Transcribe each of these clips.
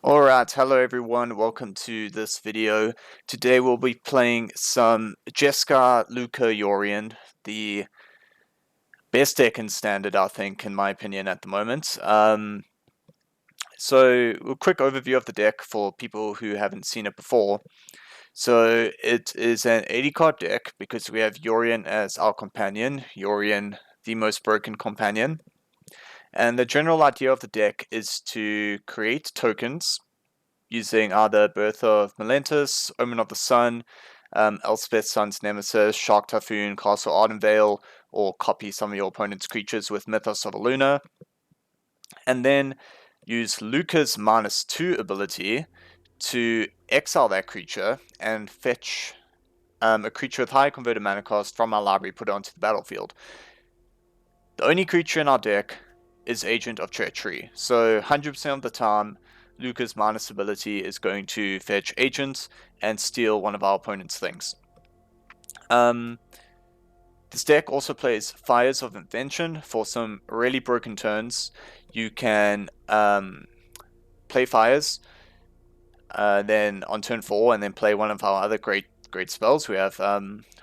Alright, hello everyone, welcome to this video. Today we'll be playing some Jeskai Lukka Yorion, the best deck in Standard, I think, in my opinion at the moment. So, a quick overview of the deck for people who haven't seen it before. So, it is an 80 card deck because we have Yorion as our companion, Yorion, the most broken companion. And the general idea of the deck is to create tokens using either Birth of Meletis, Omen of the Sun, Elspeth, Sun's Nemesis, Shark Typhoon, Castle Ardenvale, or copy some of your opponent's creatures with Mythos of Illuna. And then use Lukka's -2 ability to exile that creature and fetch a creature with high converted mana cost from our library, put it onto the battlefield. The only creature in our deck is Agent of Treachery, so 100% of the time Lukka's minus ability is going to fetch agents and steal one of our opponent's things. This deck also plays Fires of Invention for some really broken turns. You can play Fires, then on turn 4, and then play one of our other great spells. We have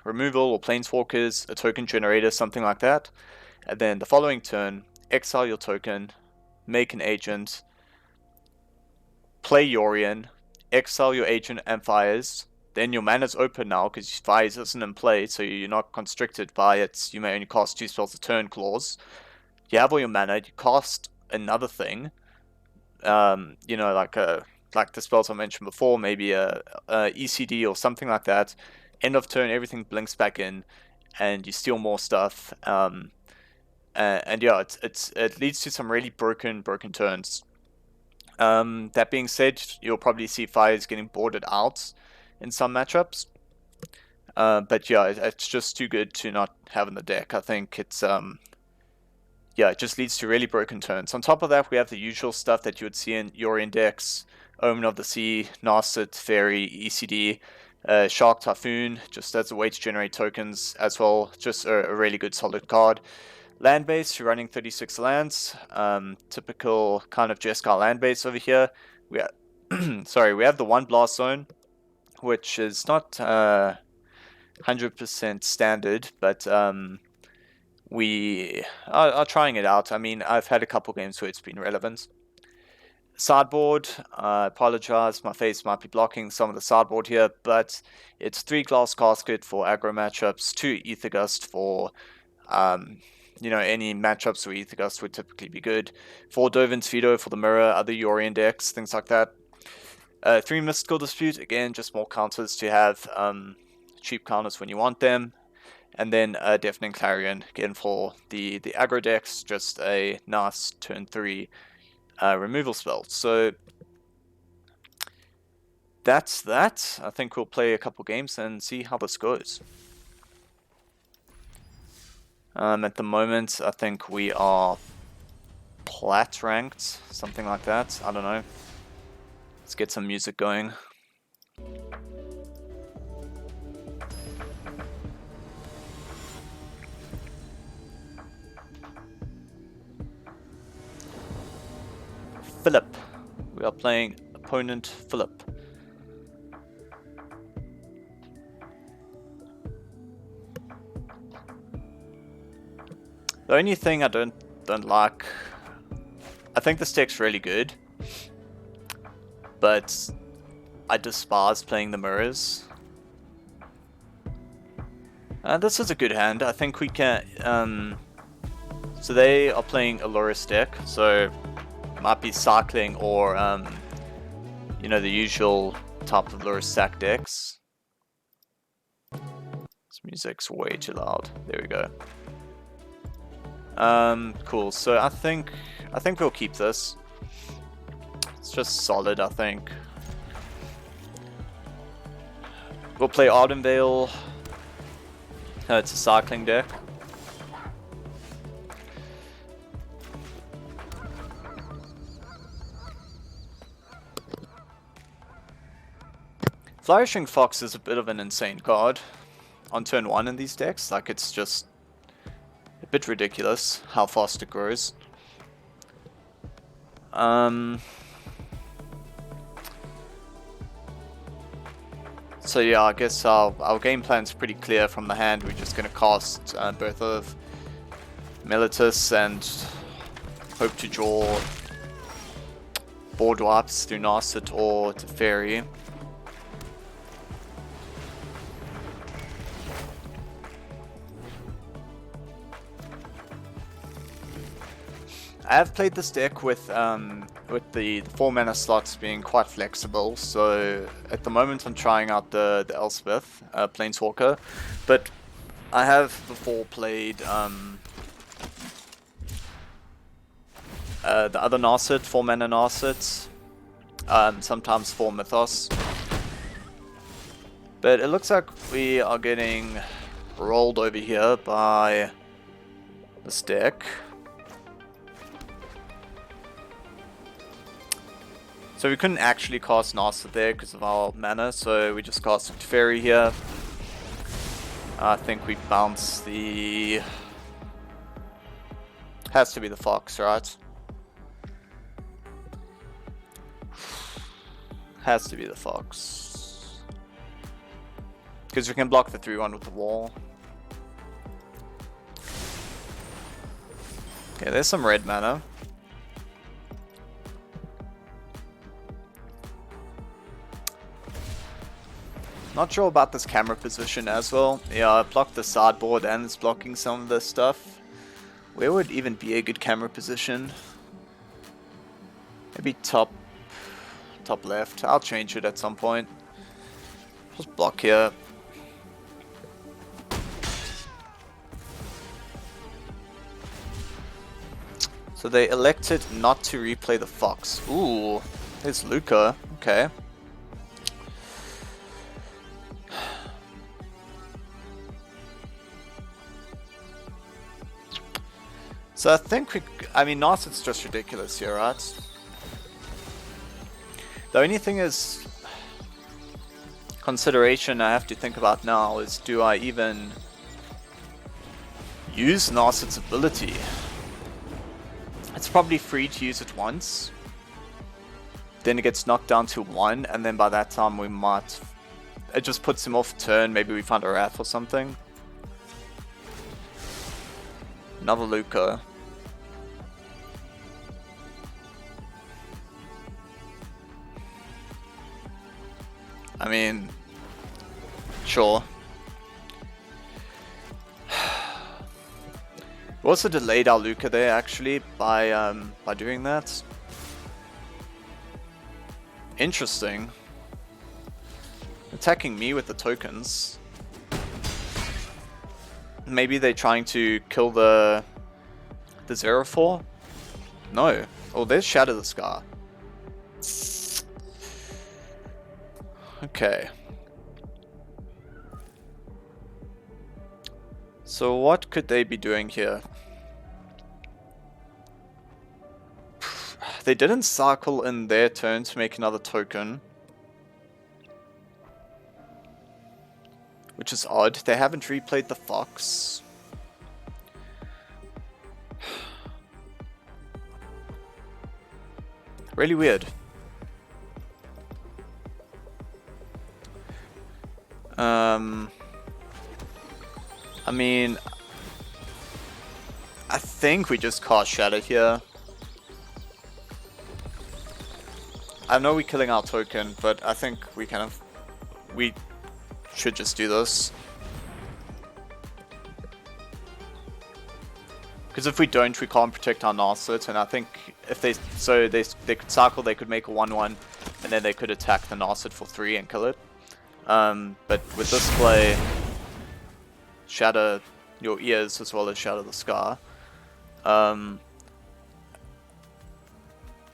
Removal or Planeswalkers, a Token Generator, something like that. And then the following turn, exile your token, make an agent, play Yorion, exile your agent and Fires. Then your mana's open now because Fires isn't in play, so you're not constricted by its you may only cast 2 spells a turn clause. You have all your mana, you cast another thing, like the spells I mentioned before, maybe a ECD or something like that. End of turn, everything blinks back in, and you steal more stuff. And yeah, it leads to some really broken turns. That being said, you'll probably see Fires getting boarded out in some matchups. But yeah, it's just too good to not have in the deck. I think it's it just leads to really broken turns. On top of that, we have the usual stuff that you would see in Yorion decks: Omen of the Sea, Narset, Teferi, ECD, Shark Typhoon, just as a way to generate tokens as well. Just a really good solid card. Land base, you're running 36 lands. Typical kind of Jeskai land base over here. We have we have the one blast zone, which is not 100% standard, but we are trying it out. I mean, I've had a couple games where it's been relevant. Sideboard, I apologize, my face might be blocking some of the sideboard here, but it's 3 Glass Casket for aggro matchups, 2 Aether Gust for any matchups where Aether Gust would typically be good, 4 Dovin's Veto for the mirror, other Yorion decks, things like that. 3 Mystical Dispute, again, just more counters to have cheap counters when you want them. And then Deafening Clarion, again for the aggro decks, just a nice turn 3 removal spell. So that's that. I think we'll play a couple games and see how this goes. At the moment, I think we are plat ranked, something like that. I don't know. Let's get some music going. Philip. We are playing opponent Philip. The only thing I don't like, I think this deck's really good, but I despise playing the mirrors. This is a good hand. I think we can. So they are playing a Loris deck, so it might be cycling or the usual type of Loris sack decks. This music's way too loud. There we go. Cool. So I think we'll keep this. It's just solid, I think. We'll play Ardenvale. It's a cycling deck. Flourishing Fox is a bit of an insane card on turn 1 in these decks. Like, it's just a bit ridiculous how fast it grows. So yeah, I guess our game plan's pretty clear from the hand. We're just going to cast Birth of Meletis and hope to draw board wipes through Narset or Teferi. I have played this deck with the 4 mana slots being quite flexible, so at the moment I'm trying out the Elspeth Planeswalker, but I have before played the other Narset, 4 mana Narset, sometimes 4 Mythos, but it looks like we are getting rolled over here by this deck. So we couldn't actually cast Narset there because of our mana, so we just cast Teferi here. I think we bounce the... Has to be the Fox, right? Has to be the Fox. Because we can block the 3-1 with the wall. Okay, there's some red mana. Not sure about this camera position as well. Yeah, I blocked the sideboard and it's blocking some of this stuff. Where would even be a good camera position? Maybe top left. I'll change it at some point. Just block here. So they elected not to replay the Fox. Ooh, there's Lukka. Okay. So I think I mean, Narset's just ridiculous here, right? The only thing is, consideration I have to think about now is, do I even use Narset's ability? It's probably free to use it once. Then it gets knocked down to 1, and then by that time we might... It just puts him off turn, maybe we find a Wrath or something. Another Lukka. I mean, sure. We also delayed our Lukka there actually by doing that. Interesting. Attacking me with the tokens. Maybe they're trying to kill the 0/4? No. Oh, there's Shatter the Sky. Okay. So what could they be doing here? They didn't cycle in their turn to make another token. Which is odd. They haven't replayed the Fox. Really weird. I mean, I think we just cast Shatter here. I know we're killing our token, but I think we should just do this. Because if we don't, we can't protect our Narset, and I think if they could cycle, they could make a 1/1, and then they could attack the Narset for 3 and kill it. But with this play, shatter your ears as well as Shatter the Sky.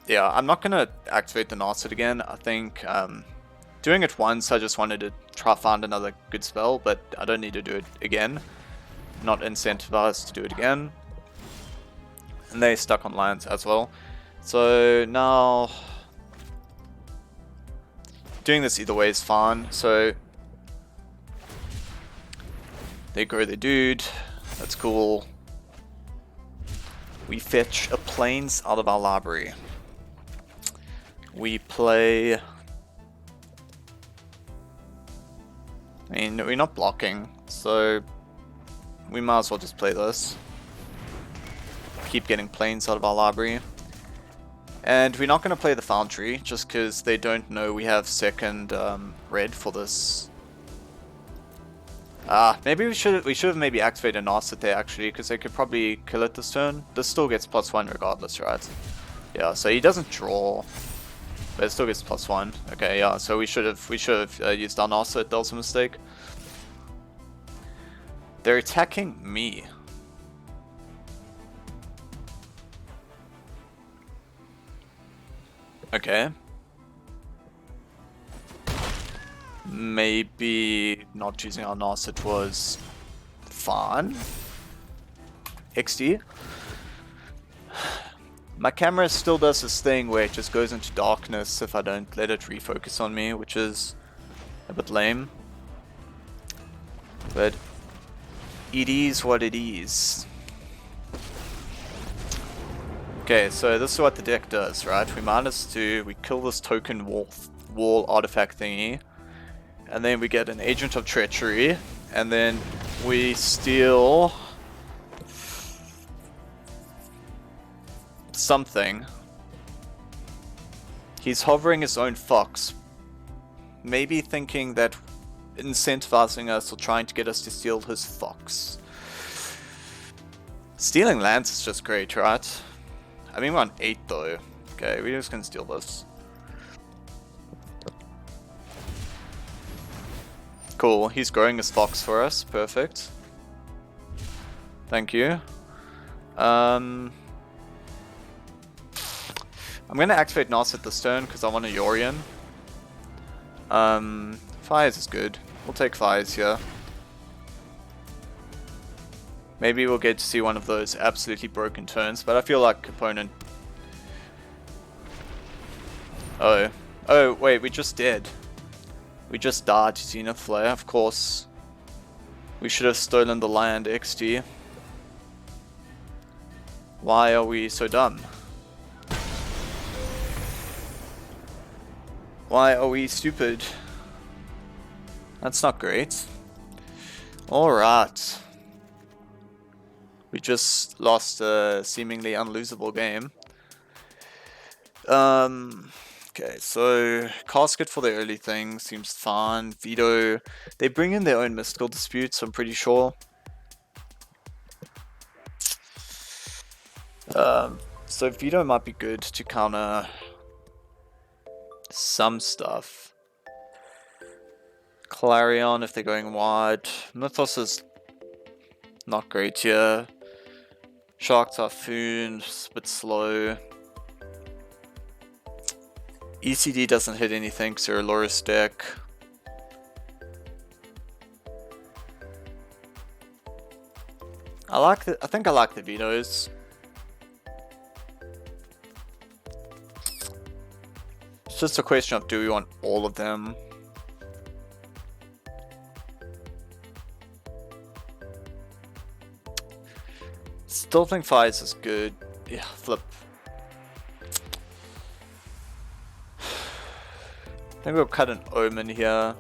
Yeah, I'm not gonna activate the Narset again. I think doing it once, I just wanted to try find another good spell, but I don't need to do it again. Not incentivized to do it again. And they stuck on lands as well. So now, doing this either way is fine. So they grow the dude. That's cool. We fetch a Plains out of our library. We play I mean, we're not blocking, so we might as well just play this. Keep getting planes out of our library. And we're not going to play the Foundry, just because they don't know we have second red for this. Maybe we should have maybe activated Narset there actually, because they could probably kill it this turn. This still gets +1 regardless, right? Yeah, so he doesn't draw, but it still gets +1. Okay, yeah, so we should have used our Narset. That was a mistake. They're attacking me. Okay. Maybe not choosing our Narset was fun. XD. My camera still does this thing where it just goes into darkness if I don't let it refocus on me, which is a bit lame. But it is what it is. Okay, so this is what the deck does, right? We -2, we kill this token wall artifact thingy, and then we get an Agent of Treachery, and then we steal something. He's hovering his own fox, maybe thinking that incentivizing us or trying to get us to steal his fox. Stealing lands is just great, right? I mean, we're on 8 though. Okay, we're just gonna steal this. Cool, he's growing his fox for us. Perfect. Thank you. I'm gonna activate Narset this turn because I want a Yorion. Fires is good. We'll take Fires here. Maybe we'll get to see one of those absolutely broken turns, but I feel like opponent... Oh, wait, we just did. We just died to Zenith Flare, of course. We should have stolen the land, XD. Why are we so dumb? Why are we stupid? That's not great. Alright. We just lost a seemingly unlosable game. Okay, so Casket for the early thing seems fine. Veto, they bring in their own mystical disputes, I'm pretty sure. So Veto might be good to counter some stuff. Clarion if they're going wide. Mythos is not great here. Shark Typhoon, a bit slow. ECD doesn't hit anything, so a Loris deck. I think I like the vetoes. It's just a question of, do we want all of them? Still think Fires is good. Yeah, flip. I think we'll cut an Omen here.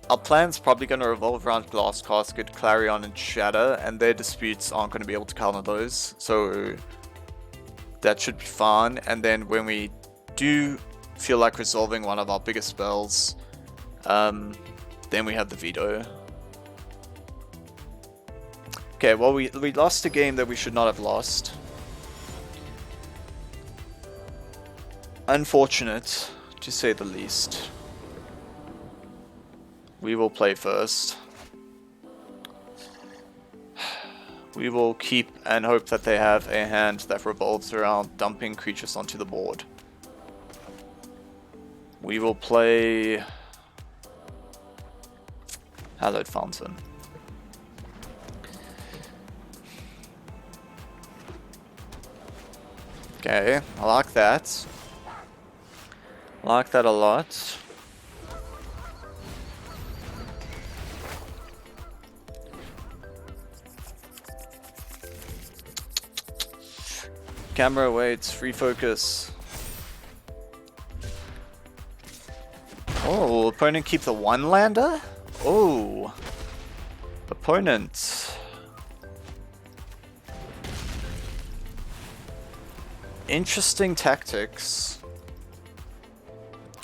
Our plan's probably going to revolve around Glass Casket, Clarion, and Shatter, and their disputes aren't going to be able to counter those, so that should be fine. And then when we do feel like resolving one of our biggest spells, then we have the Veto. Okay, well we lost a game that we should not have lost. Unfortunate, to say the least. We will play first. We will keep and hope that they have a hand that revolves around dumping creatures onto the board. We will play Hallowed Fountain. Okay, I like that. I like that a lot. Camera waits, refocus. Oh, opponent keep the one lander? Oh. Opponent. Interesting tactics.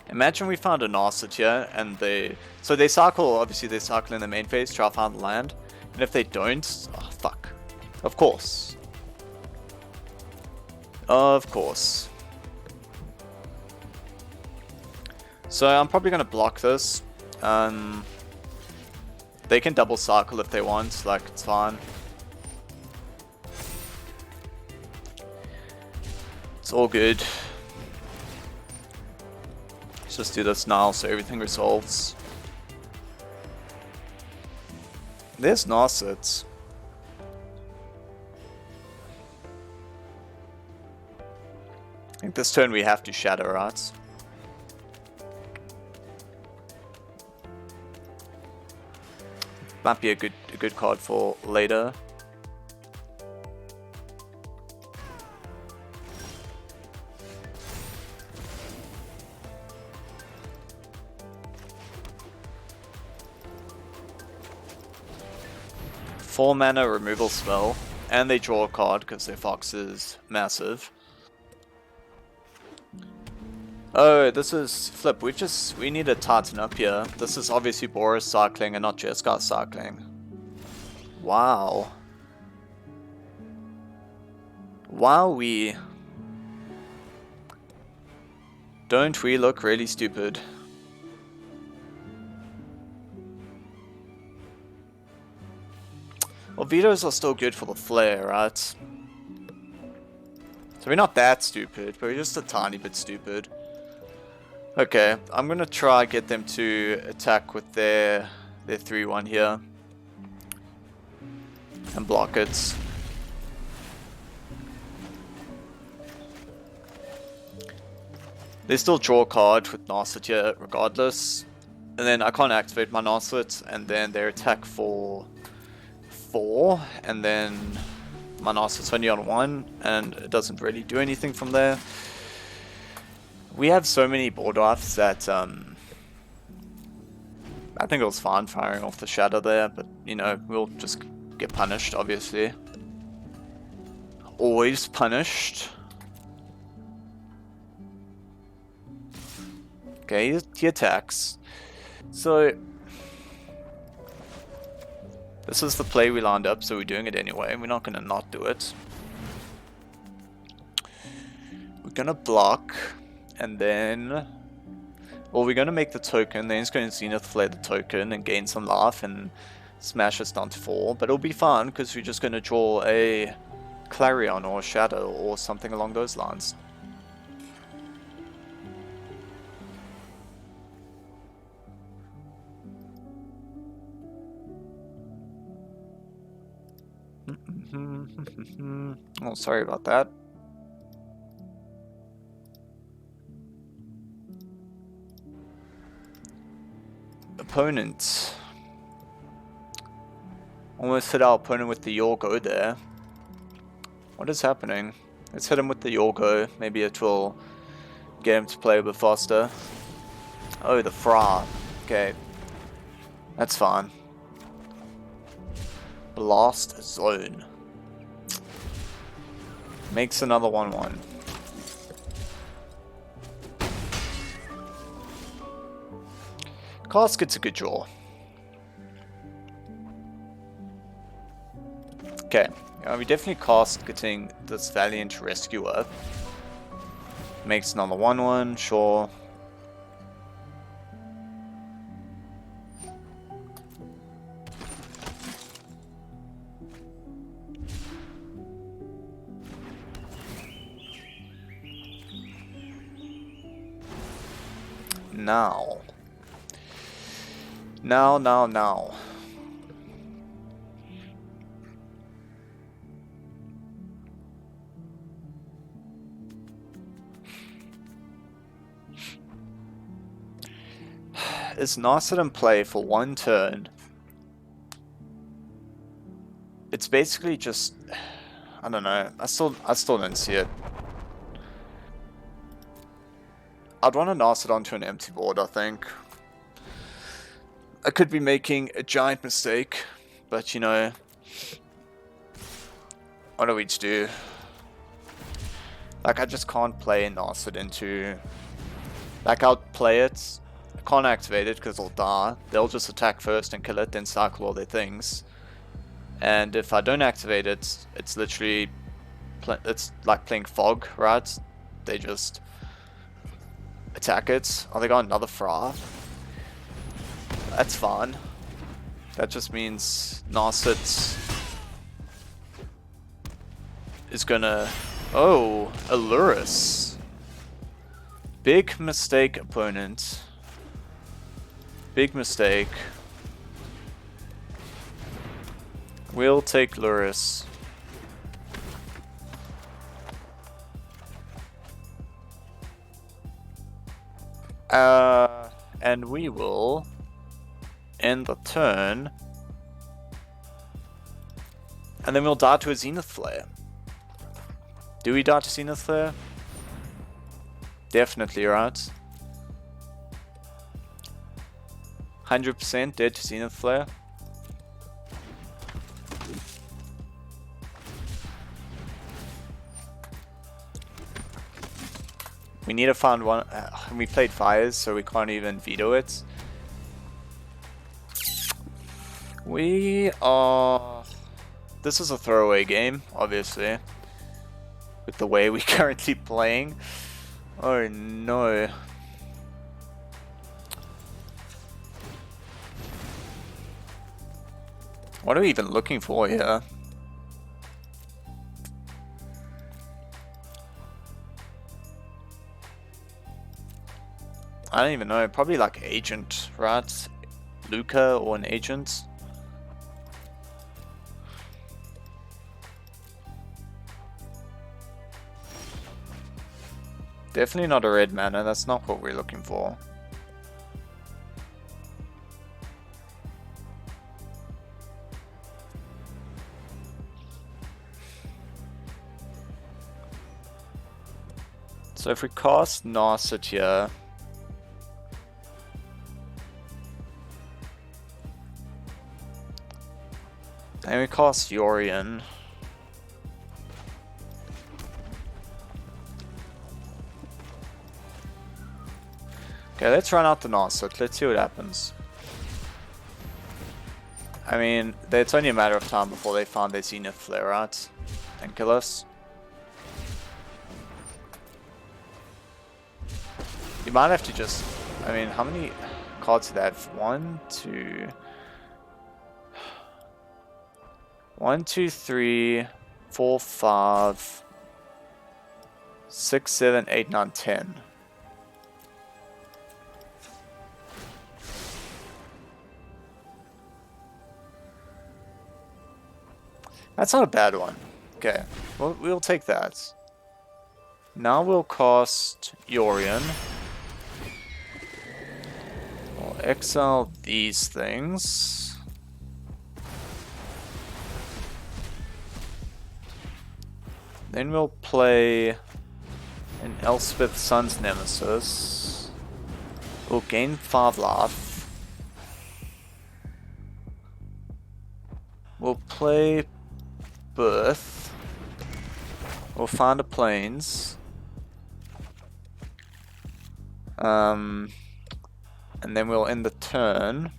Imagine we found a Narset here and they... So they cycle, obviously they cycle in the main phase, try to find the land. And if they don't... Oh, fuck. Of course. Of course. So I'm probably going to block this. They can double cycle if they want, like, it's fine. It's all good. Let's just do this now so everything resolves. There's Narsets. I think this turn we have to shatter, right? Might be a good card for later. Four mana removal spell, and they draw a card because their fox is massive. Oh, this is flip. We need to tighten up here. This is obviously Boros cycling and not Jeskai cycling. Wow. Wowee. Don't we look really stupid? Well, vetoes are still good for the flare, right? So we're not that stupid, but we're just a tiny bit stupid. Okay, I'm gonna try get them to attack with their 3-1 here. And block it. They still draw a card with Narset here regardless. And then I can't activate my Narset, and then they attack for 4, and then my Narset's only on 1, and it doesn't really do anything from there. We have so many board drafts that I think it was fine firing off the Shatter there, but you know, we'll just get punished, obviously. Always punished. Okay, he attacks. So this is the play we lined up, so we're doing it anyway. We're not gonna not do it. We're gonna block. And then, well, we're going to make the token, then he's going to Zenith Flare the token and gain some life and smash us down to 4. But it'll be fun, because we're just going to draw a Clarion or a Shadow or something along those lines. Oh, sorry about that. Opponent. Almost hit our opponent with the Yorgo there. What is happening? Let's hit him with the Yorgo. Maybe it will get him to play a bit faster. Oh, the Fra. Okay. That's fine. Blast Zone. Makes another 1-1. Casket's a good draw. Okay, we're definitely casketing this Valiant Rescuer. Makes another 1-1, sure. Now. It's Narset in play for 1 turn. It's basically just, I don't know. I still don't see it. I'd want to Narset onto an empty board, I think. I could be making a giant mistake, but you know, what do we do? Like, I just can't play Narset into... Like, I'll play it, I can't activate it because it'll die. They'll just attack first and kill it, then cycle all their things. And if I don't activate it, it's literally... It's like playing Fog, right? They just attack it. Oh, they got another Fra. That's fine. That just means Narset is gonna... Oh, Allurus. Big mistake, opponent. Big mistake. We'll take Lurrus. And we will end the turn. And then we'll die to a Zenith Flare. Do we die to Zenith Flare? Definitely, right? 100% dead to Zenith Flare. We need to find one. We played Fires, so we can't even veto it. We are... This is a throwaway game, obviously. With the way we're currently playing. Oh no. What are we even looking for here? I don't even know, probably like Agent, right? Lukka or an Agent. Definitely not a red mana, that's not what we're looking for. So if we cast Narset here, and we cast Yorion, okay, let's run out the Narset, let's see what happens. I mean, it's only a matter of time before they find their Zenith Flare out and kill us. You might have to just... I mean, how many cards do they have? 1, 2... 1, 2, 3, 4, 5, 6, 7, 8, 9, 10. That's not a bad one. Okay, we'll take that. Now we'll cast Yorion. We'll exile these things. Then we'll play an Elspeth Sun's Nemesis. We'll gain 5 life. We'll play Birth. We'll find a Plains. And then we'll end the turn.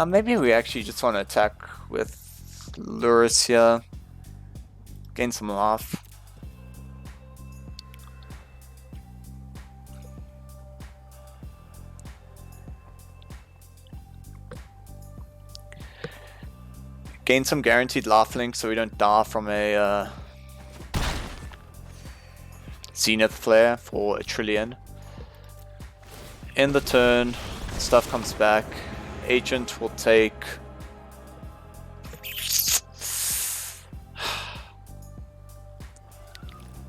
Maybe we actually just want to attack with Lurrus here. Gain some life. Gain some guaranteed lifelink so we don't die from a Zenith Flare for a trillion. End the turn, stuff comes back. Agent will take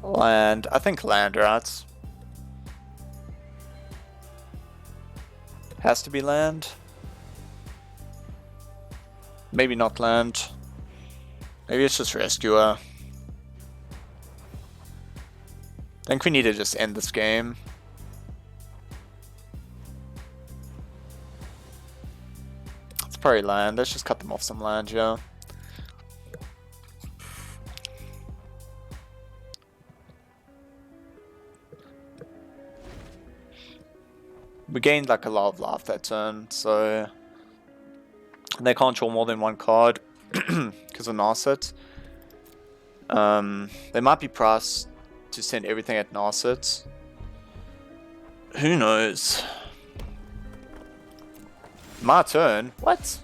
land. I think land, right? Has to be land. Maybe not land. Maybe it's just Rescuer. I think we need to just end this game. probably land. Let's just cut them off some land, yeah. We gained like a lot of life that turn, so they can't draw more than one card because of Narset. They might be priced to send everything at Narset. Who knows? My turn? What?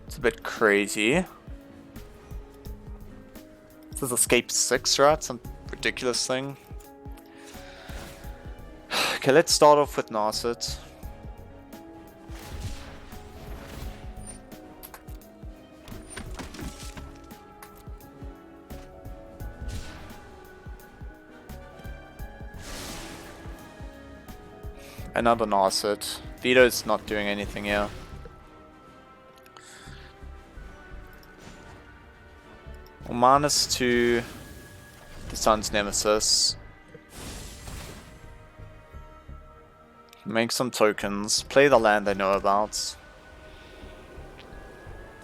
It's a bit crazy. This is Escape 6, right? Some ridiculous thing. Okay, let's start off with Narset. Another Narset. Veto's not doing anything here. Well, -2 the Sun's Nemesis. Make some tokens. Play the land they know about.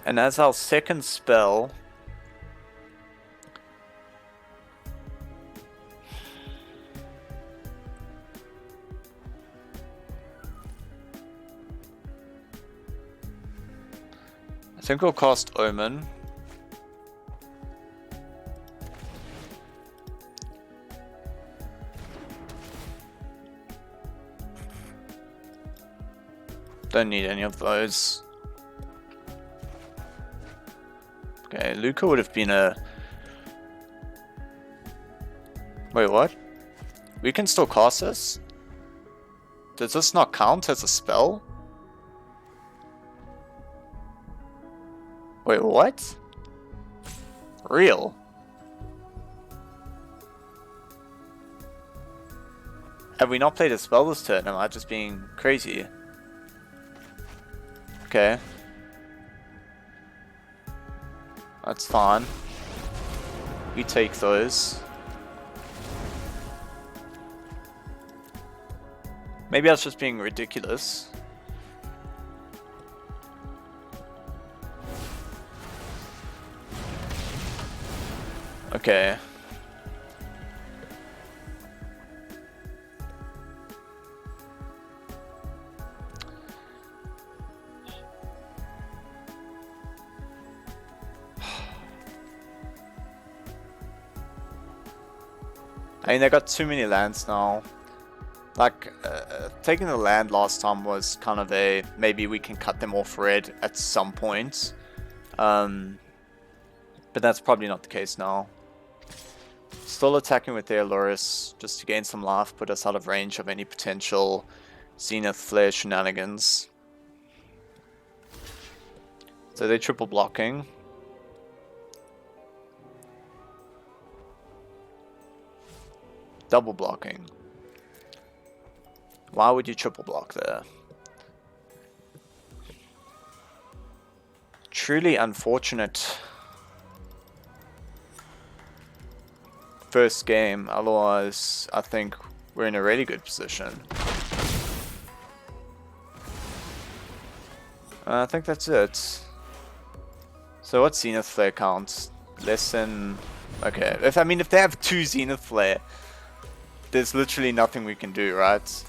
And as our second spell, I think we'll cast Omen. Don't need any of those. Okay, Lukka would have been a... Wait, what? We can still cast this? Does this not count as a spell? Wait, what? Real? Have we not played a spell this turn? Am I just being crazy? Okay. That's fine. We take those. Maybe I was just being ridiculous. Okay. I mean, they got too many lands now. Like, taking the land last time was kind of a, maybe we can cut them off red at some point. But that's probably not the case now. Still attacking with their Loris, just to gain some life, put us out of range of any potential Zenith Flare shenanigans. So they're triple blocking. Double blocking. Why would you triple block there? Truly unfortunate first game, otherwise I think we're in a really good position. I think that's it. So what's Zenith Flare count? Less than... Okay, if they have 2 Zenith Flare, there's literally nothing we can do, right?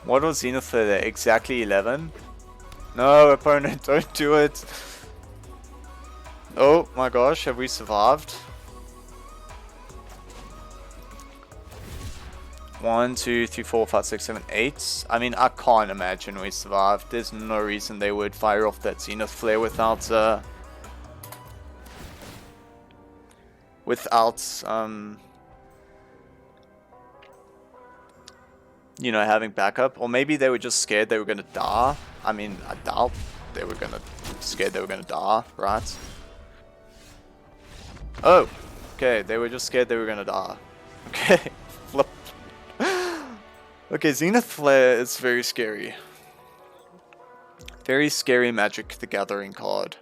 What was Zenith Flare there? Exactly 11? No, opponent, don't do it. Oh my gosh, have we survived? 1, 2, 3, 4, 5, 6, 7, 8. I mean, I can't imagine we survived. There's no reason they would fire off that Zenith Flare without you know, having backup. Or maybe they were just scared they were gonna die. I mean, I doubt they were scared they were gonna die, right? Oh, okay, they were just scared they were gonna die. Okay, flip. Okay, Zenith Flare is very scary. Very scary Magic the Gathering card.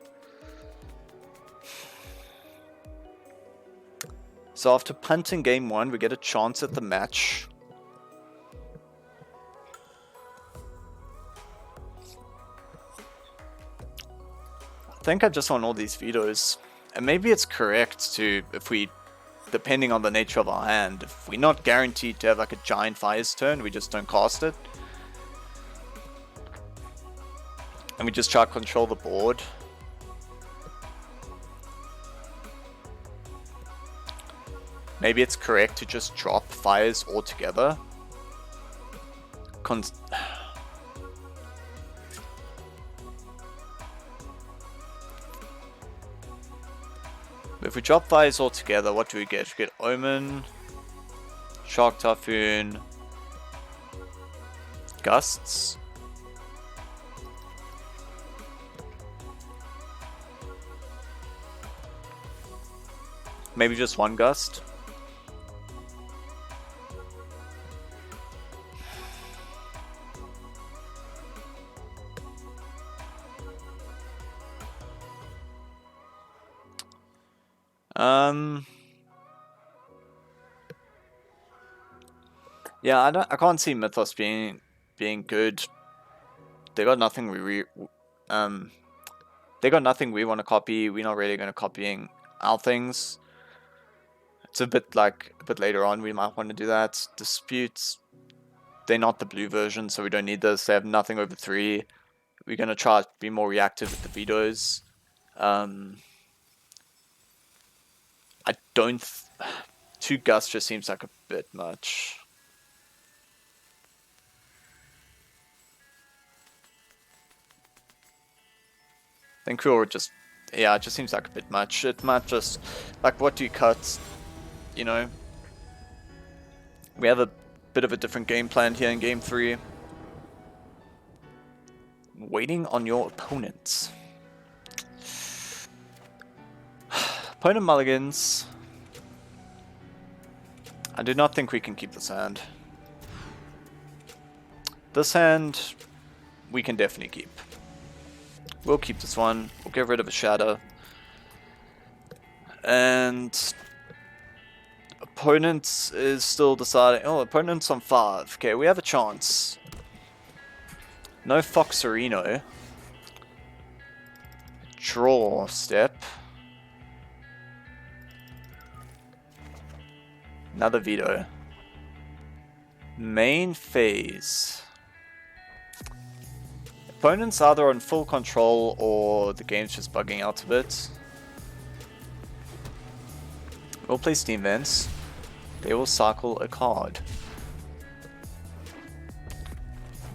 So after punting game 1, we get a chance at the match. I think I just want all these vetoes. And maybe it's correct to, if we, depending on the nature of our hand, if we're not guaranteed to have like a giant fires turn, we just don't cast it. And we just try to control the board. Maybe it's correct to just drop fires altogether. If we drop fires altogether, what do we get? We get Omen, Shark Typhoon, Gusts. Maybe just one Gust. Yeah, I can't see Mythos being good. They got nothing we want to copy. We're not really going to copying our things. It's a bit later on we might want to do that. Disputes, they're not the blue version, so we don't need this. They have nothing over 3. We're going to try to be more reactive with the vetoes. I don't... 2 Gusts just seems like a bit much. I think we'll just... Yeah, it just seems like a bit much. It might just... Like, what do you cut? You know? We have a bit of a different game plan here in game 3. Waiting on your opponents. Opponent mulligans. I do not think we can keep this hand. This hand, we can definitely keep. We'll keep this one. We'll get rid of a shadow. And opponent is still deciding. Oh, opponent's on 5. Okay, we have a chance. No Foxerino. Draw step. Another veto. Main phase. Opponent's either on full control or the game's just bugging out a bit. We'll play Steam Vents. They will cycle a card.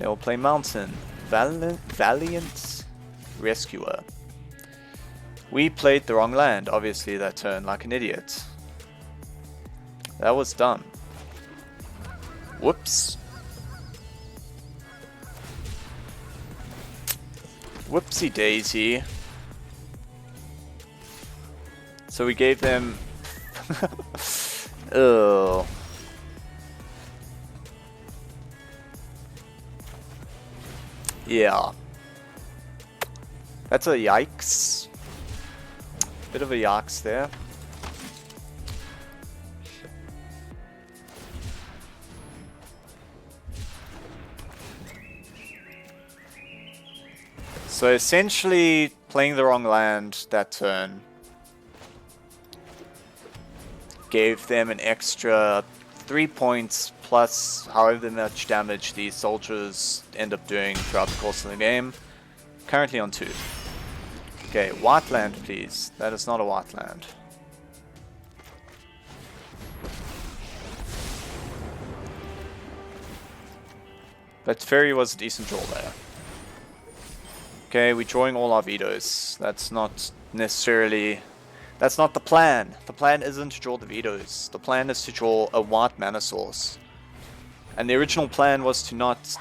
They will play Mountain. Valiant Rescuer. We played the wrong land, obviously, that turn, like an idiot. That was dumb. Whoops. Whoopsie daisy. So we gave them... Ugh. Yeah. That's a yikes. Bit of a yikes there. So essentially, playing the wrong land that turn gave them an extra 3 points plus however much damage these soldiers end up doing throughout the course of the game. Currently on 2. Okay, white land please. That is not a white land. But Teferi was a decent draw there. Okay, we're drawing all our vetoes. That's not necessarily... That's not the plan. The plan isn't to draw the vetoes. The plan is to draw a white mana source. And the original plan was to not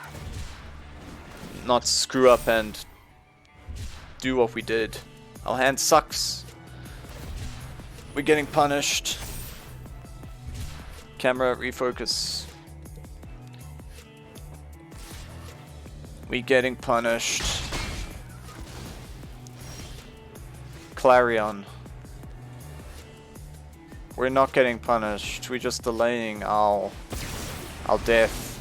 screw up and do what we did. Our hand sucks. We're getting punished. Camera, refocus. We're getting punished. Clarion. We're not getting punished. We're just delaying our death.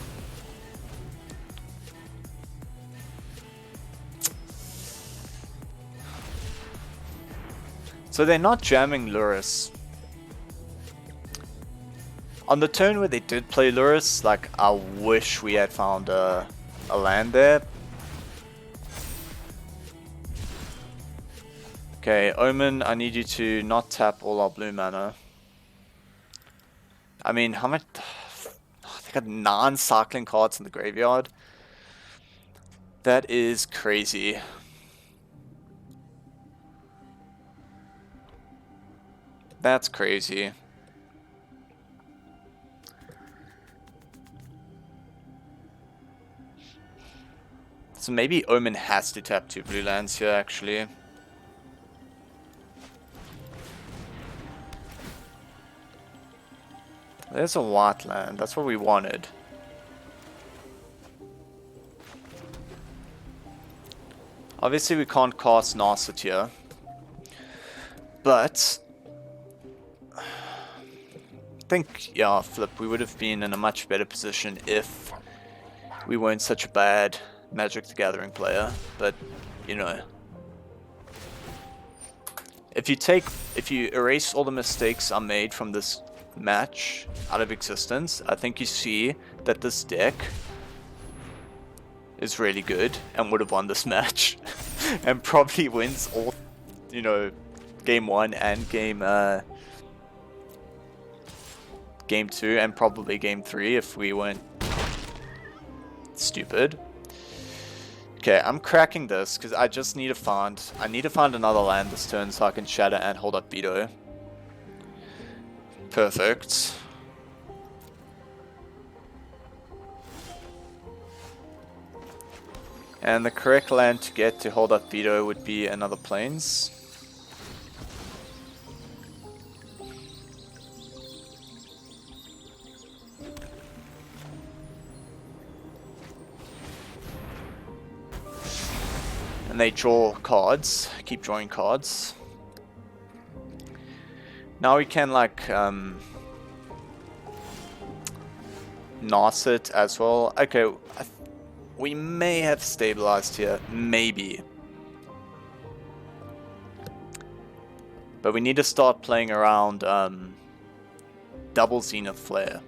So they're not jamming Lurrus. On the turn where they did play Lurrus, like, I wish we had found a land there. Okay, Omen, I need you to not tap all our blue mana. I mean, how much? They got 9 cycling cards in the graveyard. That is crazy. That's crazy. So maybe Omen has to tap 2 blue lands here, actually. There's a white land. That's what we wanted. Obviously, we can't cast Narset here. But I think, yeah, flip, we would have been in a much better position if we weren't such a bad Magic the Gathering player. But, you know, if you erase all the mistakes I made from this match out of existence, I think you see that this deck is really good and would have won this match and probably wins all, you know, game 1 and game 2 and probably game 3 if we weren't stupid. Okay, I'm cracking this because I just need to find another land this turn so I can shatter and hold up Veto. Perfect. And the correct land to get to hold up Veto would be another Plains. And they draw cards, keep drawing cards. Now we can like Narset as well. Okay, we may have stabilized here, maybe. But we need to start playing around double Zenith Flare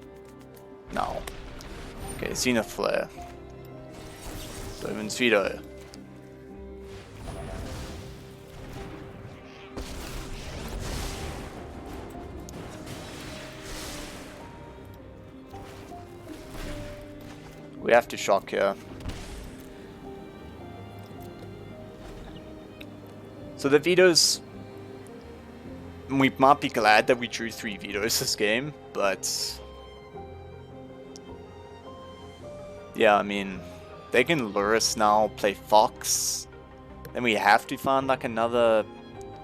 now. Okay, Zenith Flare. Dovin's Veto. We have to shock here. So the vetoes, we might be glad that we drew 3 vetoes this game, but yeah, I mean, they can lure us now, play Fox, then we have to find like another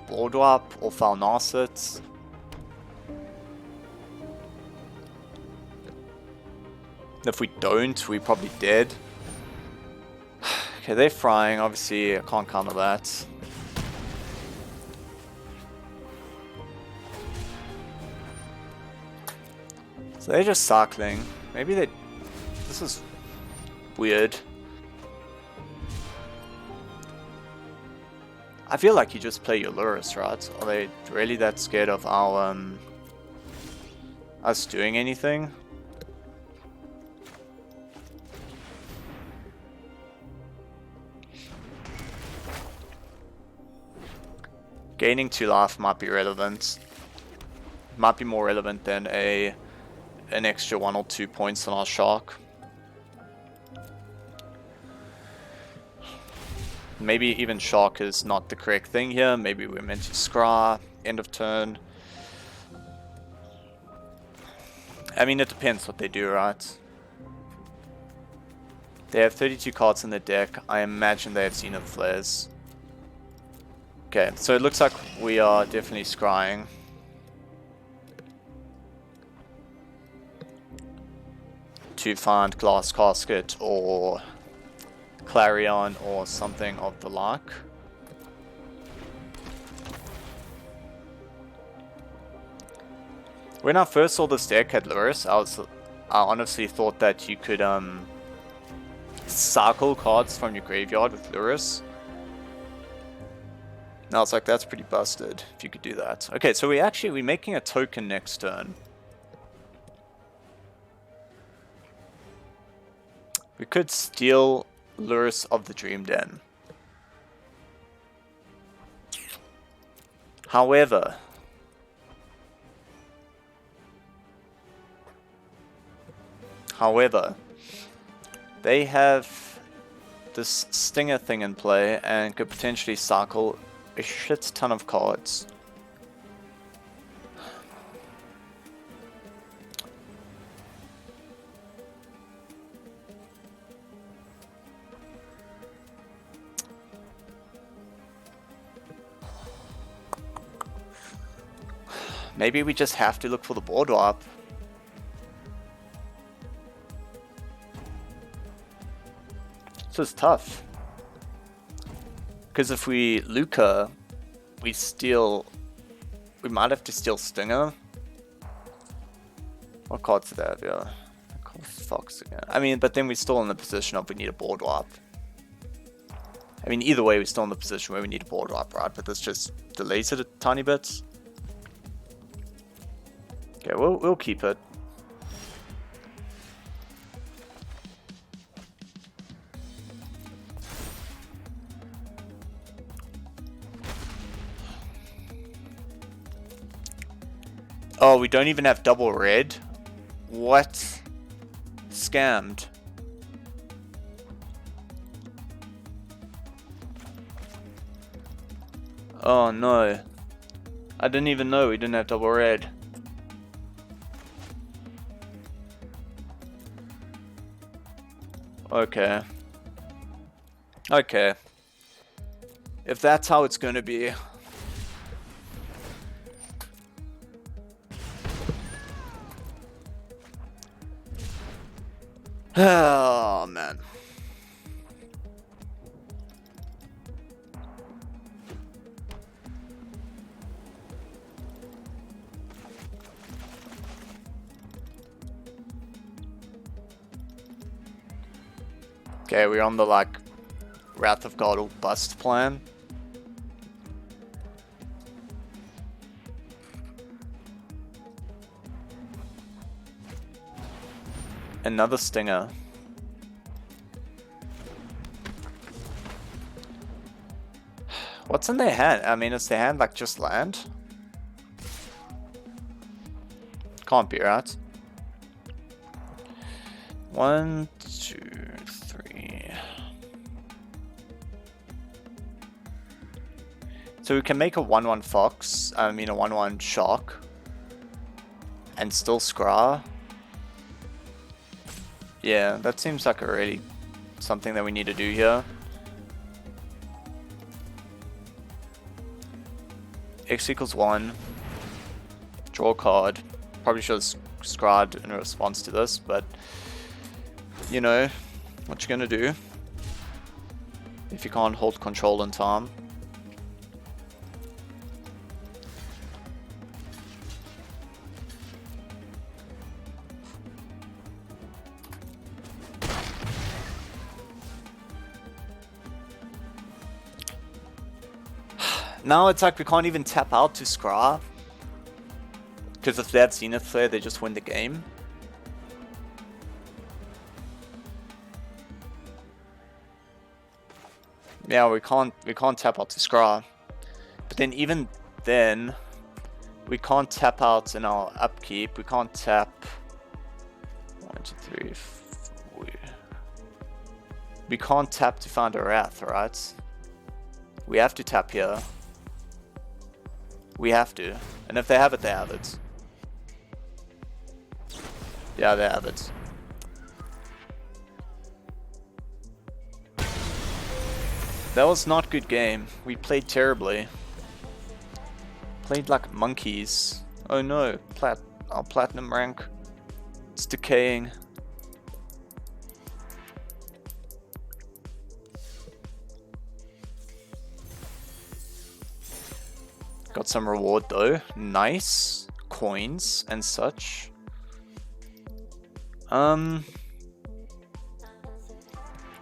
Boardwap or Narset. If we don't, we're probably dead. Okay, they're frying, obviously I can't counter that. So they're just cycling. Maybe they... This is weird. I feel like you just play your Lurrus, right? Are they really that scared of our us doing anything? Gaining 2 life might be relevant. Might be more relevant than an extra 1 or 2 points on our Shark. Maybe even Shark is not the correct thing here. Maybe we're meant to scry end of turn. I mean, it depends what they do, right? They have 32 cards in the deck. I imagine they have Zenith Flares. Okay, so it looks like we are definitely scrying. To find Glass Casket or Clarion or something of the like. When I first saw this deck at Lurus, I honestly thought that you could cycle cards from your graveyard with Lurus. Now it's like, that's pretty busted if you could do that. Okay, so we're making a token next turn. We could steal Lurus of the Dream Den. However, they have this Stinger thing in play and could potentially cycle a shit ton of cards. Maybe we just have to look for the board wipe. This is tough. Because if we Lukka, we might have to steal Stinger. What cards do they have here? Fox again. I mean, but then we're still in the position of we need a board wipe. I mean, either way, we're still in the position where we need a board wipe, right? But this just delays it a tiny bit. Okay, we'll keep it. Oh, we don't even have double red? What? Scammed. Oh no. I didn't even know we didn't have double red. Okay. Okay. If that's how it's gonna be. Oh, man. Okay, we're on the, like, Wrath of God or Bust plan. Another Stinger. What's in their hand? I mean, is their hand like just land? Can't be, right? 1, 2, 3. So we can make a 1/1 Fox, I mean a 1/1 Shark. And still Scry. Yeah, that seems like already something that we need to do here. X equals 1. Draw a card. Probably should have scribed in response to this, but you know what you're gonna do if you can't hold control in time. Now it's like we can't even tap out to Scry. Because if they have Zenith Flare, they just win the game. Yeah, we can't tap out to Scry. But then even then, we can't tap out in our upkeep. We can't tap 1, 2, 3, 4. We can't tap to find a Wrath, right? We have to tap here. We have to. And if they have it, they have it. Yeah, they have it. That was not good game. We played terribly. Played like monkeys. Oh no, our platinum rank. It's decaying. Got some reward though. Nice. coins and such.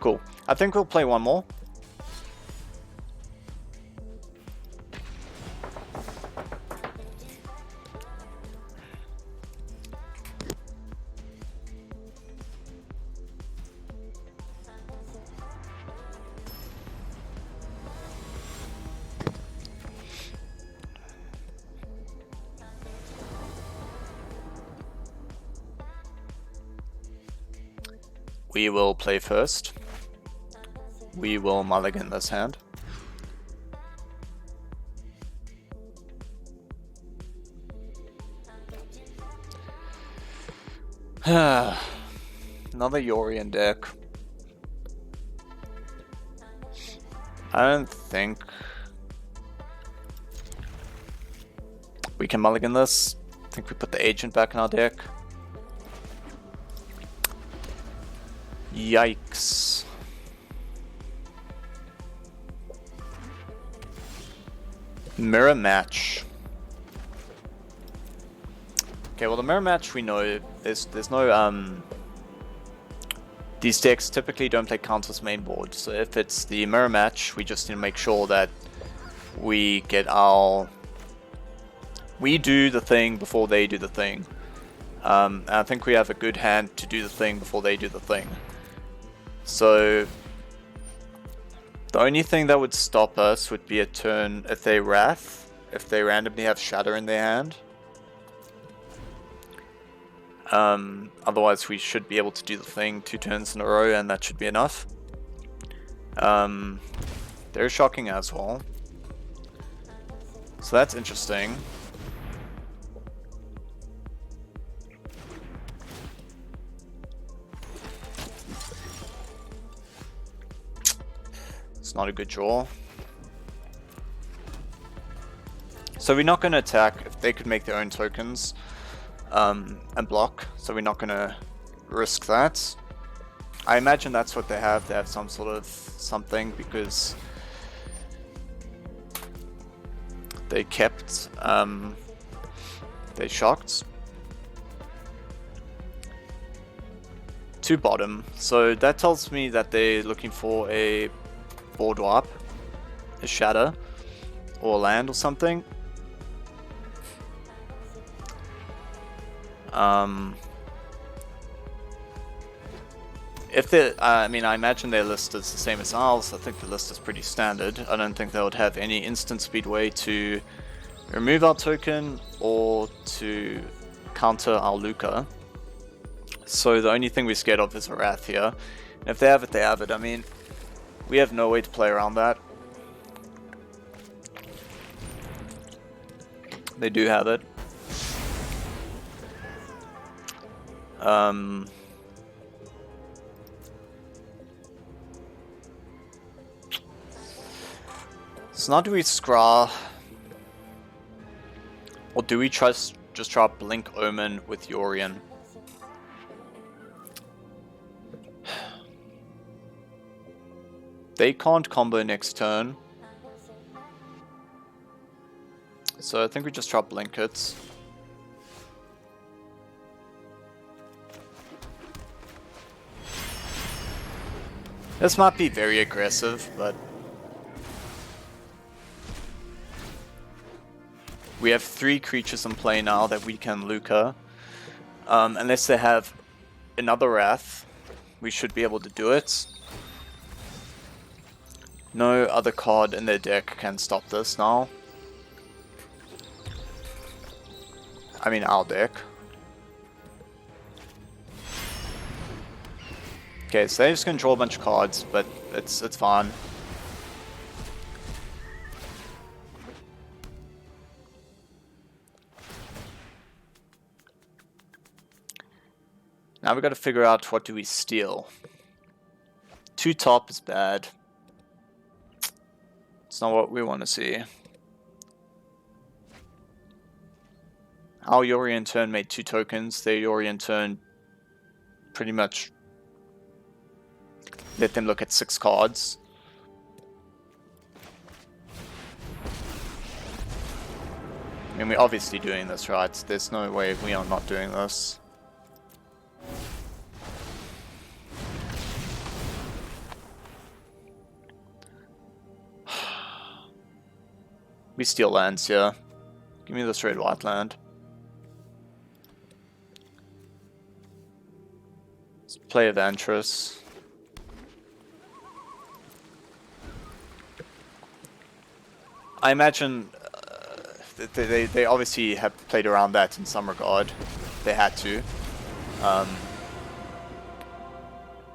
Cool. I think we'll play one more. We will play first. We will mulligan this hand. Another Yorion deck. I don't think we can mulligan this. I think we put the agent back in our deck. Yikes. Mirror match. Okay, well the mirror match we know there's no these decks typically don't play counters main board, so if it's the mirror match we just need to make sure that we get we do the thing before they do the thing. And I think we have a good hand to do the thing before they do the thing. So the only thing that would stop us would be a turn if they Wrath, if they randomly have Shatter in their hand. Otherwise we should be able to do the thing 2 turns in a row and that should be enough. They're shocking as well. So that's interesting. Not a good draw. So we're not going to attack if they could make their own tokens and block, so we're not going to risk that. I imagine that's what they have. They have some sort of something because they kept they shocked to bottom, so that tells me that they're looking for a board warp, a shatter, or land or something. If they, I mean, I imagine their list is the same as ours. I think the list is pretty standard. I don't think they would have any instant speed way to remove our token or to counter our Lukka. So the only thing we're scared of is a Wrath here. And if they have it, they have it. I mean, we have no way to play around that. They do have it. So now do we scry, or do we just try Blink Omen with Yorion? They can't combo next turn, so I think we just try Blink it. This might be very aggressive, but we have 3 creatures in play now that we can Lukka. Unless they have another Wrath, we should be able to do it. No other card in their deck can stop this now. I mean our deck. Okay, so they're just gonna draw a bunch of cards, but it's fine. Now we gotta figure out what do we steal. 2 top is bad. It's not what we want to see. Our Yorion turn made 2 tokens. Their Yorion turn pretty much let them look at 6 cards. I mean, we're obviously doing this, right? There's no way we are not doing this. We steal lands here. Give me this red-white land. Let's play a Vantress. I imagine they obviously have played around that in some regard. They had to.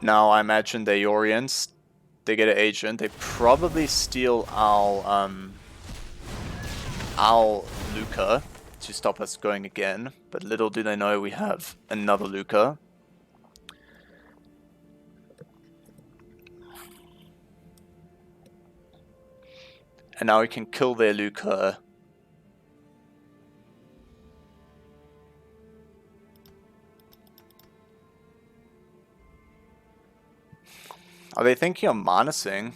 Now I imagine they're Yorions. They get an agent. They probably steal our Lukka to stop us going again. But little do they know we have another Lukka. And now we can kill their Lukka. Are they thinking of minusing?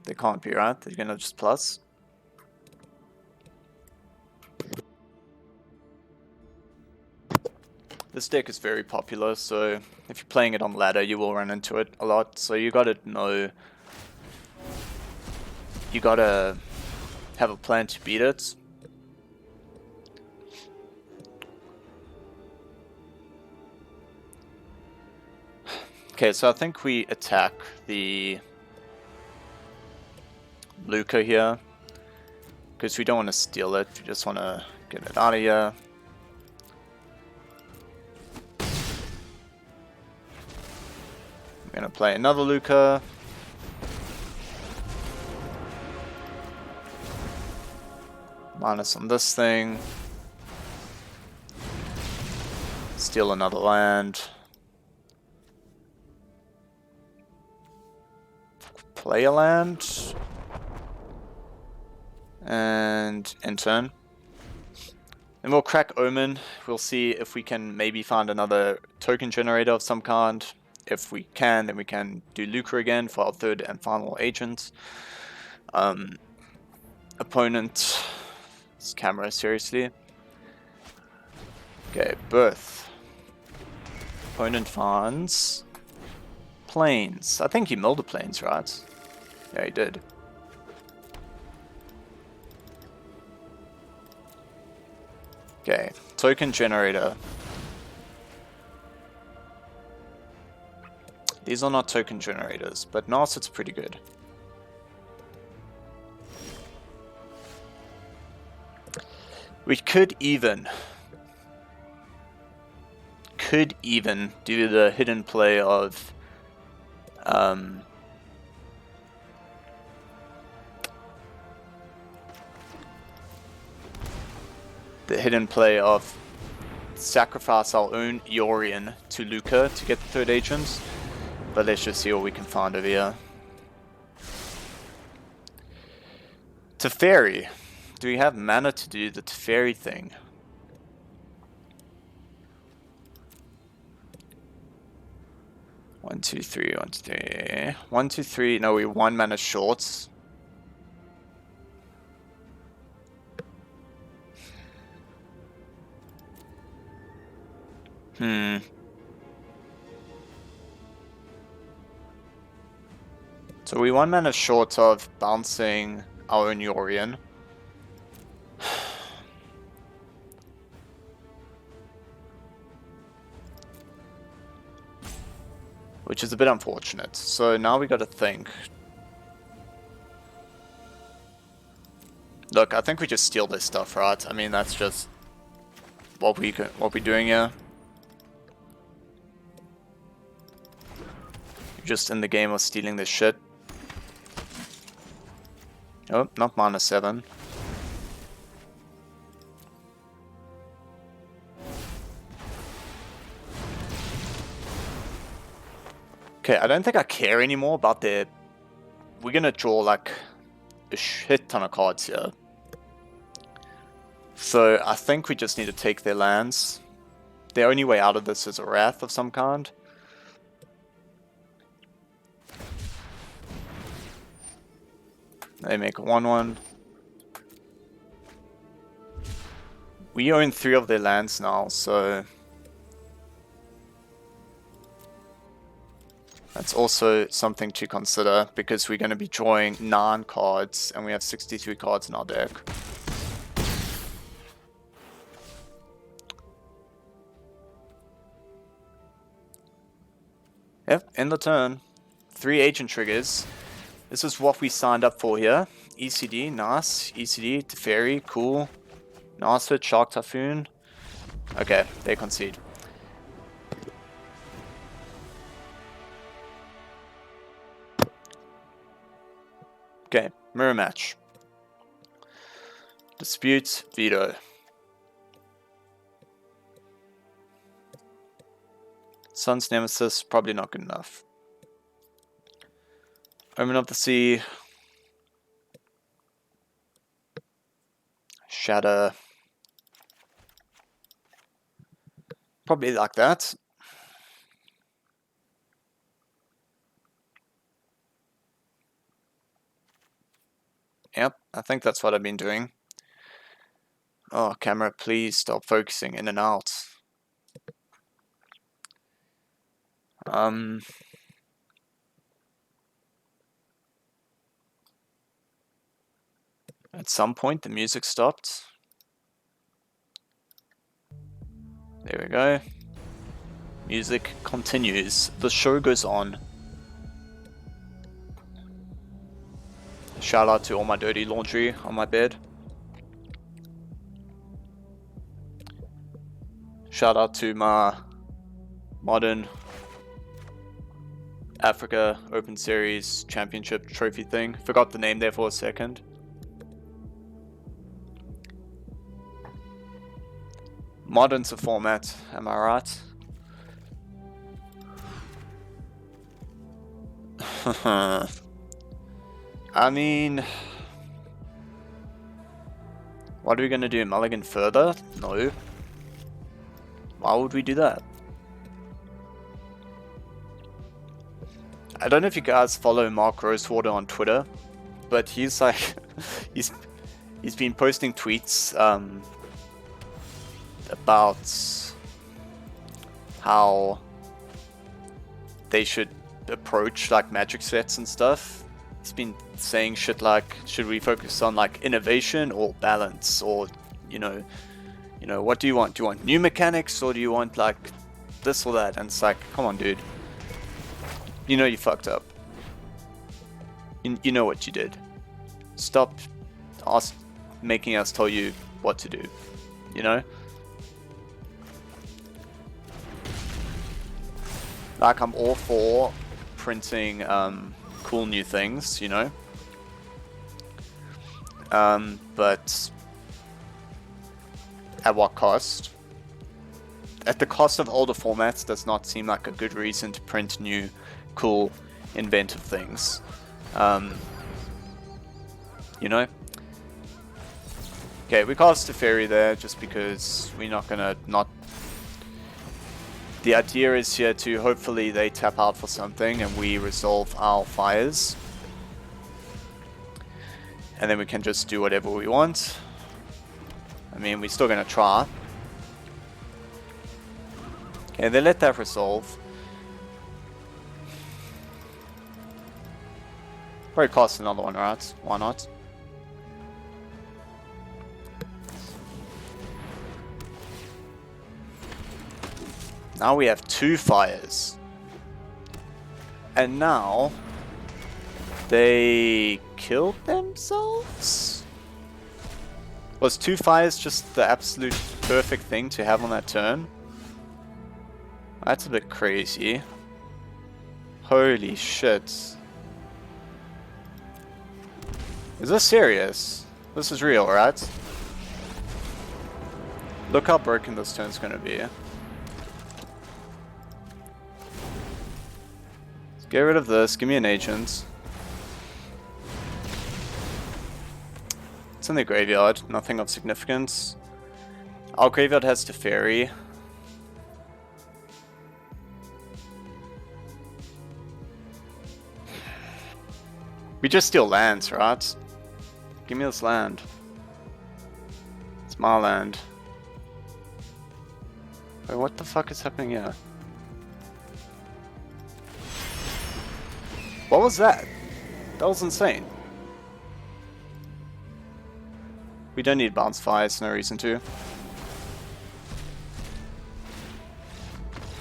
They can't be, right? They're gonna just plus. This deck is very popular, so if you're playing it on ladder, you will run into it a lot. So you gotta know... You gotta have a plan to beat it. Okay, so I think we attack the Lukka here, because we don't want to steal it, we just want to get it out of here. I'm going to play another Lukka. Minus on this thing. Steal another land. Play a land. And end turn. And we'll crack Omen. We'll see if we can maybe find another token generator of some kind. If we can, then we can do Lukka again for our third and final agent. Opponent. This camera, seriously. Okay, Birth. Opponent finds planes. I think he milled the planes, right? Yeah, he did. Okay, token generator. These are not token generators, but Narset's pretty good. We could even do the hidden play of sacrifice our own Yorion to Lukka to get the third agent. But let's just see what we can find over here. Teferi. Do we have mana to do the Teferi thing? One, two, three. 1, 2, 3. No, we're 1 mana short. So we 1 mana short of bouncing our own Yorion. Which is a bit unfortunate. So now we gotta think. Look, I think we just steal this stuff, right? I mean, that's just what we're doing here. Just in the game of stealing this shit. Oh, not -7. Okay, I don't think I care anymore about their... We're gonna draw like a shit ton of cards here. So I think we just need to take their lands. The only way out of this is a Wrath of some kind. They make a 1/1. We own 3 of their lands now, so that's also something to consider, because we're going to be drawing 9 cards, and we have 63 cards in our deck. Yep, end the turn. 3 agent triggers. This is what we signed up for here. ECD, nice. ECD, Teferi, cool. Narset, Shark Typhoon. Okay, they concede. Okay, mirror match. Dispute, Veto. Sun's Nemesis, probably not good enough. Omen of the Sea. Shatter. Probably like that. Yep, I think that's what I've been doing. Oh, camera, please stop focusing in and out. At some point the music stopped. There we go. Music continues. The show goes on. Shout out to all my dirty laundry on my bed. Shout out to my Modern Africa Open Series Championship trophy thing. Forgot the name there for a second. Modern's a format, am I right? I mean, what are we gonna do? Mulligan further? No. Why would we do that? I don't know if you guys follow Mark Rosewater on Twitter, but he's like, he's been posting tweets about how they should approach like Magic sets and stuff. He's been saying shit like, should we focus on like innovation or balance, or you know, what do you want? Do you want new mechanics, or do you want like this or that? And it's like, come on, dude. You know you fucked up. You know what you did. Stop making us tell you what to do. You know? Like, I'm all for printing cool new things, you know? But at what cost? At the cost of older formats does not seem like a good reason to print new, cool, inventive things. You know? Okay, we cast Teferi there just because we're not gonna not... The idea is here to hopefully they tap out for something and we resolve our fires. And then we can just do whatever we want. I mean, we're still gonna try. Okay, they let that resolve. Probably cost another one, right? Why not? Now we have 2 fires. And now they killed themselves? Was 2 fires just the absolute perfect thing to have on that turn? That's a bit crazy. Holy shit. Is this serious? This is real, right? Look how broken this turn's gonna be. Get rid of this, give me an agent. It's in the graveyard, nothing of significance. Our graveyard has Teferi. We just steal lands, right? Give me this land. It's my land. Wait, what the fuck is happening here? What was that? That was insane. We don't need bounce fires, no reason to.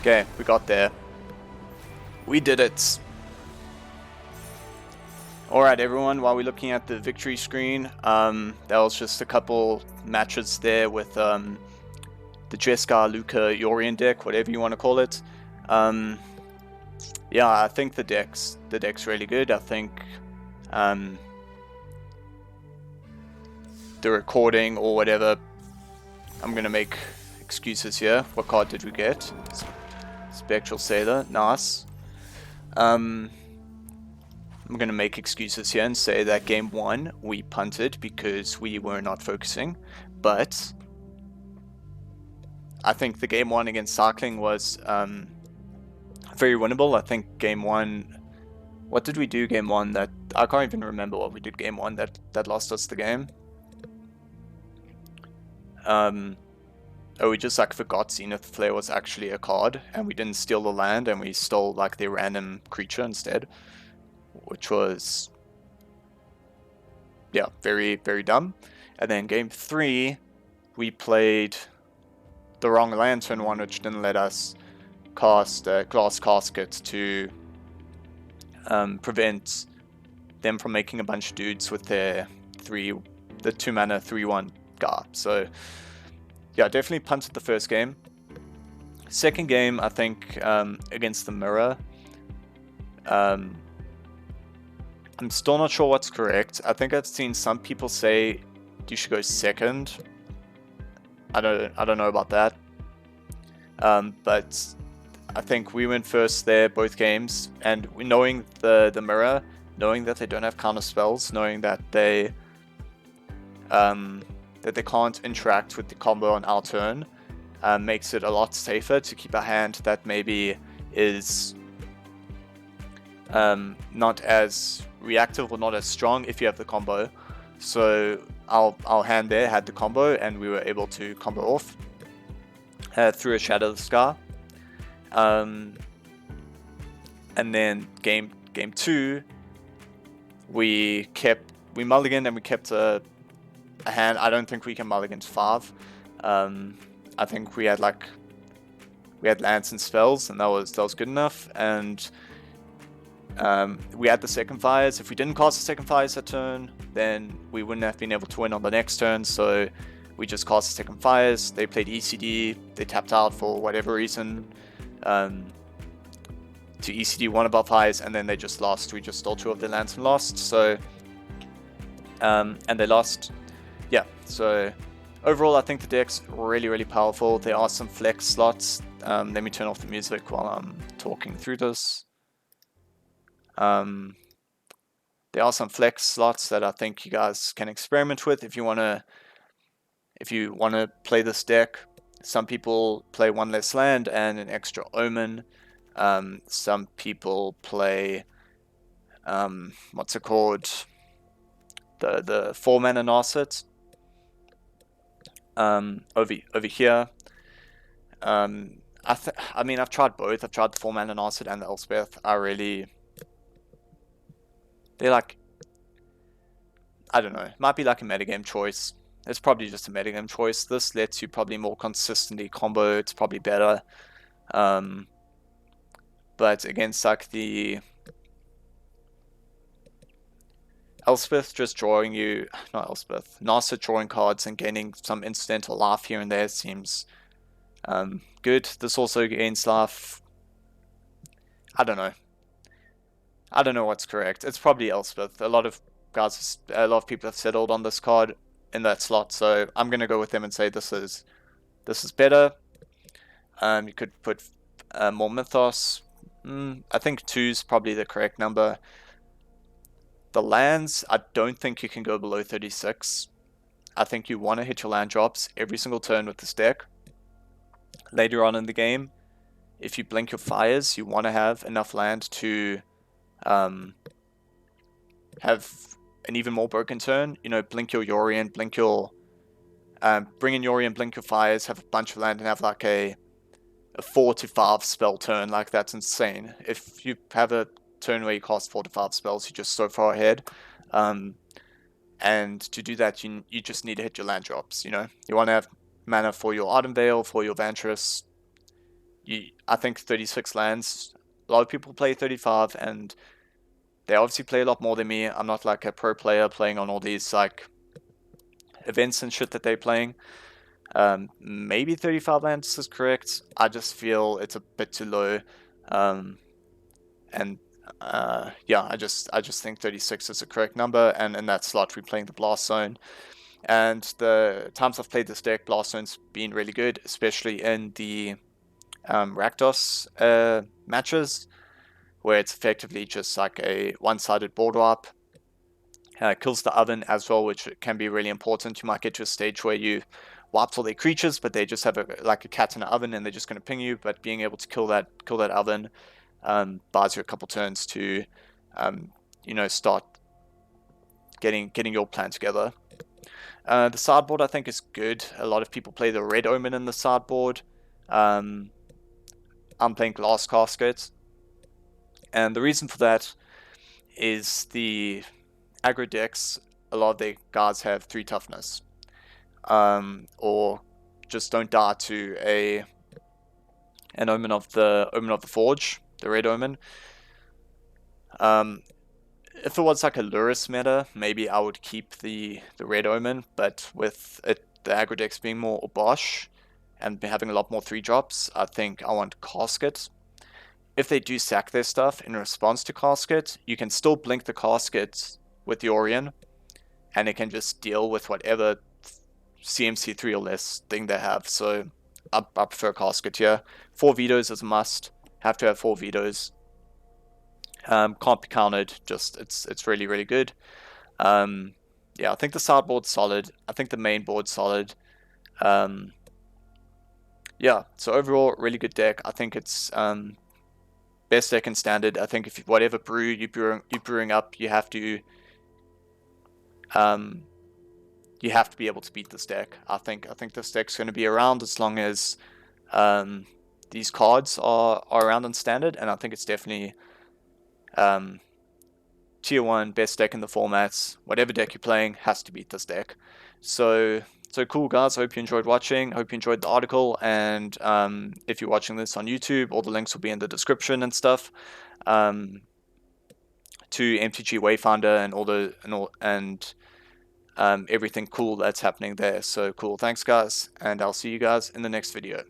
Okay, we got there. We did it. Alright everyone, while we're looking at the victory screen, that was just a couple matches there with the Jeskai Lukka Yorion deck, whatever you want to call it. Yeah, I think the deck's really good. I think the recording or whatever, I'm gonna make excuses here. What card did we get? Spectral Sailor, nice. I'm gonna make excuses here and say that game 1 we punted because we were not focusing, but I think the game 1 against Cycling was very winnable. I think game 1, what did we do game 1 that, I can't even remember what we did game 1 that lost us the game. Oh, we just like forgot Zenith Flare was actually a card, and we didn't steal the land, and we stole like the random creature instead, which was, yeah, very, very dumb. And then game 3, we played the wrong lantern one, which didn't let us cast Glass Casket to prevent them from making a bunch of dudes with the 2 mana 3/1 guy. So yeah, definitely punted the first game. Second game, I think against the Mirror, I'm still not sure what's correct. I think I've seen some people say you should go second. I don't know about that. But I think we went first there both games, and knowing the Mirror, knowing that they don't have counter spells, knowing that they can't interact with the combo on our turn, makes it a lot safer to keep a hand that maybe is not as reactive or not as strong if you have the combo. So our hand there had the combo, and we were able to combo off through a Shatter the Sky. And then game 2, we mulliganed and we kept a hand. I don't think we can mulligan 5. I think we had lands and spells, and that was good enough. And we had the second fires. If we didn't cast the second fires that turn, then we wouldn't have been able to win on the next turn. So we just cast the second fires. They played ECD. They tapped out for whatever reason to ECD one of our fires, and then they just lost. We just stole 2 of their lands and lost. So and they lost. Yeah, so overall I think the deck's really, really powerful. There are some flex slots. Let me turn off the music while I'm talking through this. There are some flex slots that I think you guys can experiment with if you want to play this deck. Some people play 1 less land and an extra Omen. Some people play what's it called, the 4 mana Narset. Over here, I mean I've tried both. I've tried the 4 mana Narset and the Elspeth. They're like, I don't know, might be like a metagame choice. It's probably just a metagame choice. This lets you probably more consistently combo. It's probably better. But against like the Elspeth, just drawing you, not Elspeth, Narset drawing cards and gaining some incidental life here and there seems good. This also gains life. I don't know what's correct. It's probably Elspeth. A lot of people have settled on this card in that slot, so I'm gonna go with them and say this is better. You could put more Mythos. I think 2 is probably the correct number. The lands, I don't think you can go below 36. I think you want to hit your land drops every single turn with this deck. Later on in the game, if you blink your fires, you want to have enough land to have an even more broken turn. You know, blink your Yorion, bring in Yorion, blink your fires, have a bunch of land, and have like a a 4 to 5 spell turn. Like, that's insane. If you have a turn where you cast 4 to 5 spells, you're just so far ahead. And to do that, you just need to hit your land drops. You know, you want to have mana for your Ardenvale, for your Vantress. I think 36 lands. A lot of people play 35, and they obviously play a lot more than me. I'm not like a pro player playing on all these like events and shit that they're playing. Maybe 35 lands is correct. I just feel it's a bit too low. Yeah, I just think 36 is the correct number, and in that slot we're playing the Blast Zone. And the times I've played this deck, Blast Zone's been really good, especially in the Rakdos matches, where it's effectively just like a one-sided board wipe. Kills the oven as well, which can be really important. You might get to a stage where you wiped all their creatures, but they just have like a cat in an oven, and they're just going to ping you. But being able to kill that oven buys you a couple turns to, start getting your plan together. The sideboard I think is good. A lot of people play the red Omen in the sideboard. I'm playing Glass Casket, and the reason for that is the aggro decks, a lot of their guards have 3 toughness, or just don't die to an Omen of the Forge, the red Omen. If it was like a Lurrus meta, maybe I would keep the red Omen, but with the aggro decks being more Obosh and having a lot more 3-drops, I think I want Casket. If they do sack their stuff in response to Casket, you can still blink the Casket with Yorion, and it can just deal with whatever CMC 3 or less thing they have. So I prefer Casket here. 4 vetoes is a must. Have to have 4 vetoes. Can't be countered. Just it's really, really good. Yeah, I think the sideboard's solid. I think the main board's solid. Yeah, so overall, really good deck. I think it's best deck in standard. I think if whatever brew you're brewing up, you have to be able to beat this deck. I think this deck's going to be around as long as these cards are around in standard, and I think it's definitely tier 1 best deck in the formats. Whatever deck you're playing has to beat this deck. So cool, guys. I hope you enjoyed watching. I hope you enjoyed the article, and if you're watching this on YouTube, all the links will be in the description and stuff. To MTG Wayfinder and everything cool that's happening there. So cool. Thanks, guys, and I'll see you guys in the next video.